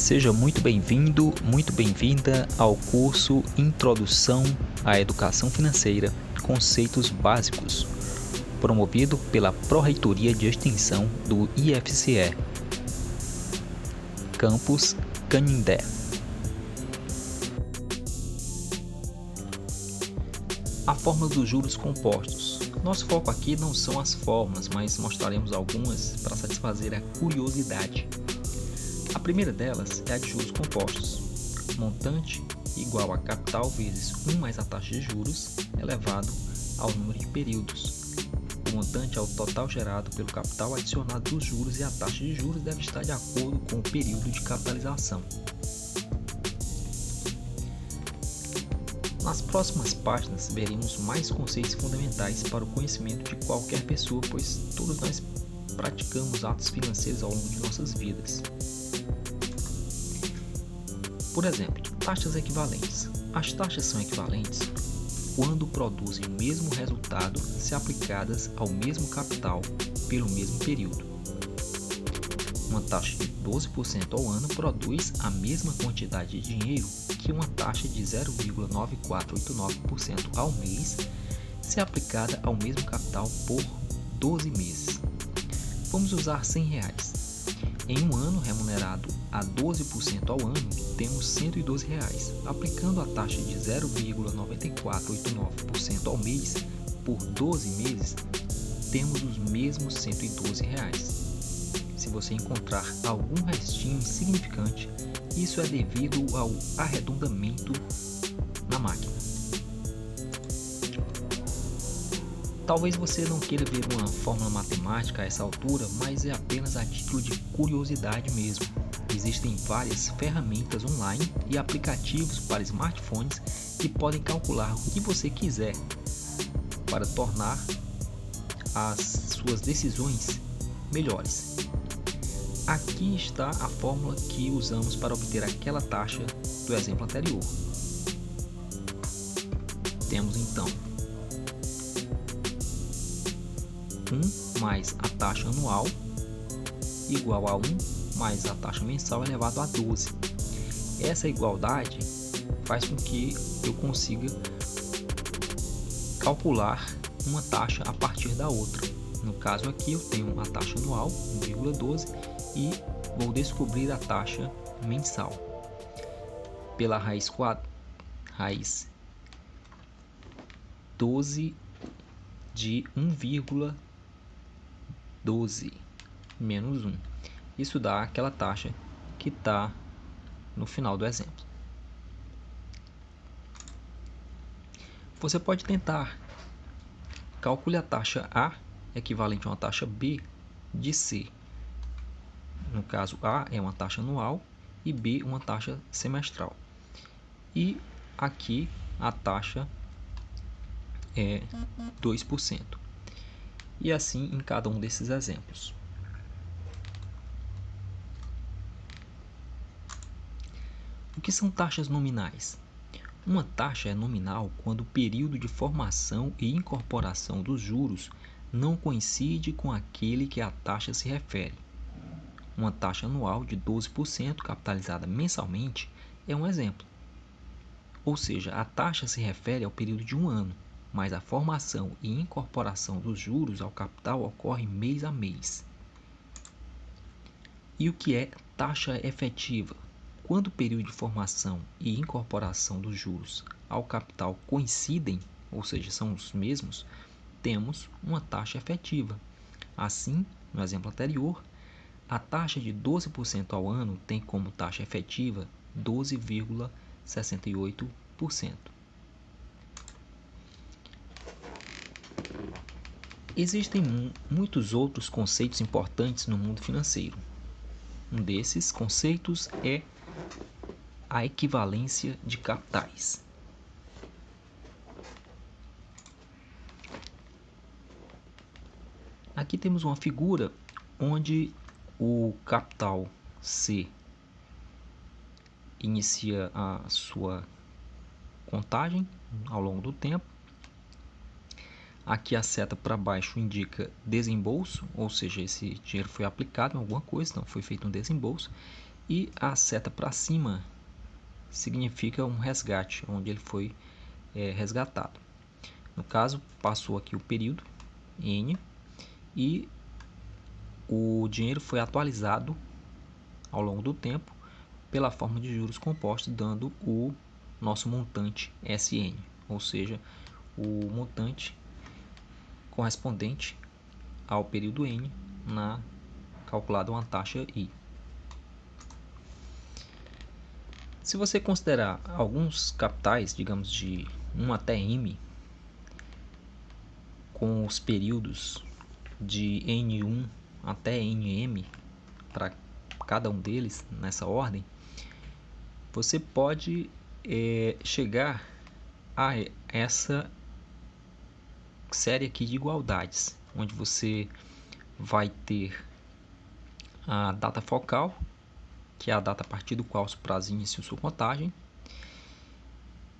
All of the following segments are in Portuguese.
Seja muito bem-vindo, muito bem-vinda ao curso Introdução à Educação Financeira, Conceitos Básicos, promovido pela Pró-Reitoria de Extensão do IFCE, Campus Canindé. A fórmula dos juros compostos. Nosso foco aqui não são as fórmulas, mas mostraremos algumas para satisfazer a curiosidade. A primeira delas é a de juros compostos. Montante igual a capital vezes 1 mais a taxa de juros elevado ao número de períodos. O montante é o total gerado pelo capital adicionado dos juros e a taxa de juros deve estar de acordo com o período de capitalização. Nas próximas páginas veremos mais conceitos fundamentais para o conhecimento de qualquer pessoa, pois todos nós praticamos atos financeiros ao longo de nossas vidas. Por exemplo, taxas equivalentes. As taxas são equivalentes quando produzem o mesmo resultado se aplicadas ao mesmo capital pelo mesmo período. Uma taxa de 12% ao ano produz a mesma quantidade de dinheiro que uma taxa de 0,9489% ao mês se aplicada ao mesmo capital por 12 meses. Vamos usar R$100. Em um ano remunerado a 12% ao ano, temos R$112. Aplicando a taxa de 0,9489% ao mês por 12 meses, temos os mesmos R$112. Se você encontrar algum restinho insignificante, isso é devido ao arredondamento na máquina. Talvez você não queira ver uma fórmula matemática a essa altura, mas é apenas a título de curiosidade mesmo. Existem várias ferramentas online e aplicativos para smartphones que podem calcular o que você quiser para tornar as suas decisões melhores. Aqui está a fórmula que usamos para obter aquela taxa do exemplo anterior. Temos então 1 mais a taxa anual igual a 1 mais a taxa mensal elevado a 12. Essa igualdade faz com que eu consiga calcular uma taxa a partir da outra. No caso aqui eu tenho a taxa anual, 1,12, e vou descobrir a taxa mensal. Pela raiz 12 de 1,12 menos 1. Isso dá aquela taxa que está no final do exemplo. Você pode tentar. Calcule a taxa A equivalente a uma taxa B de C. No caso, A é uma taxa anual e B uma taxa semestral. E aqui a taxa é 2%. E assim em cada um desses exemplos. O que são taxas nominais? Uma taxa é nominal quando o período de formação e incorporação dos juros não coincide com aquele que a taxa se refere. Uma taxa anual de 12% capitalizada mensalmente é um exemplo. Ou seja, a taxa se refere ao período de um ano, mas a formação e incorporação dos juros ao capital ocorre mês a mês. E o que é taxa efetiva? Quando o período de formação e incorporação dos juros ao capital coincidem, ou seja, são os mesmos, temos uma taxa efetiva. Assim, no exemplo anterior, a taxa de 12% ao ano tem como taxa efetiva 12,68%. Existem muitos outros conceitos importantes no mundo financeiro. Um desses conceitos é a equivalência de capitais. Aqui temos uma figura onde o capital C inicia a sua contagem ao longo do tempo. Aqui a seta para baixo indica desembolso, ou seja, esse dinheiro foi aplicado em alguma coisa, então foi feito um desembolso. E a seta para cima significa um resgate, onde ele foi resgatado. No caso, passou aqui o período N e o dinheiro foi atualizado ao longo do tempo pela forma de juros compostos, dando o nosso montante SN, ou seja, o montante correspondente ao período N calculado uma taxa I. Se você considerar alguns capitais, digamos de 1 até M, com os períodos de N1 até NM, para cada um deles nessa ordem, você pode chegar a essa série aqui de igualdades, onde você vai ter a data focal, que é a data a partir do qual o prazo inicia sua contagem.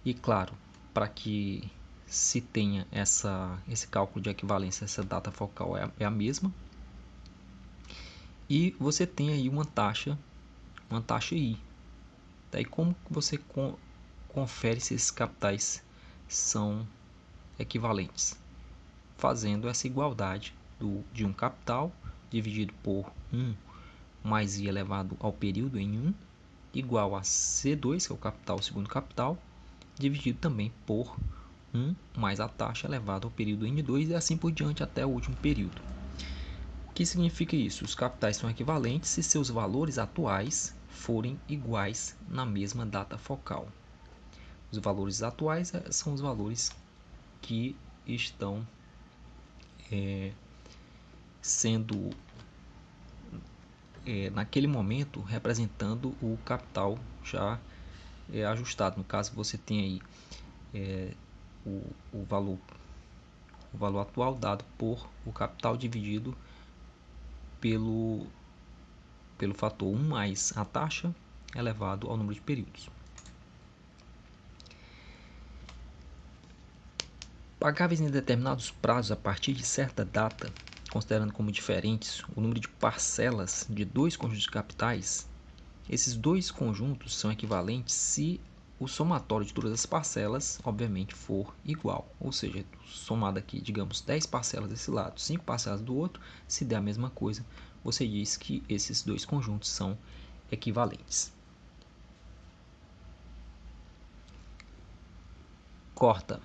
E claro, para que se tenha esse cálculo de equivalência, essa data focal é a mesma. E você tem aí uma taxa I. Daí como você confere se esses capitais são equivalentes? Fazendo essa igualdade de um capital dividido por 1 mais I elevado ao período em 1 igual a C2, que é o capital, o segundo capital, dividido também por 1 mais a taxa elevada ao período N2 e assim por diante até o último período. O que significa isso? Os capitais são equivalentes se seus valores atuais forem iguais na mesma data focal. Os valores atuais são os valores que estão sendo naquele momento representando o capital já ajustado. No caso, você tem aí o valor atual dado por o capital dividido pelo fator 1 mais a taxa elevado ao número de períodos. Pagáveis em determinados prazos a partir de certa data, considerando como diferentes o número de parcelas de dois conjuntos de capitais, esses dois conjuntos são equivalentes se o somatório de todas as parcelas, obviamente, for igual. Ou seja, somado aqui, digamos, 10 parcelas desse lado, 5 parcelas do outro, se der a mesma coisa, você diz que esses dois conjuntos são equivalentes. Corta.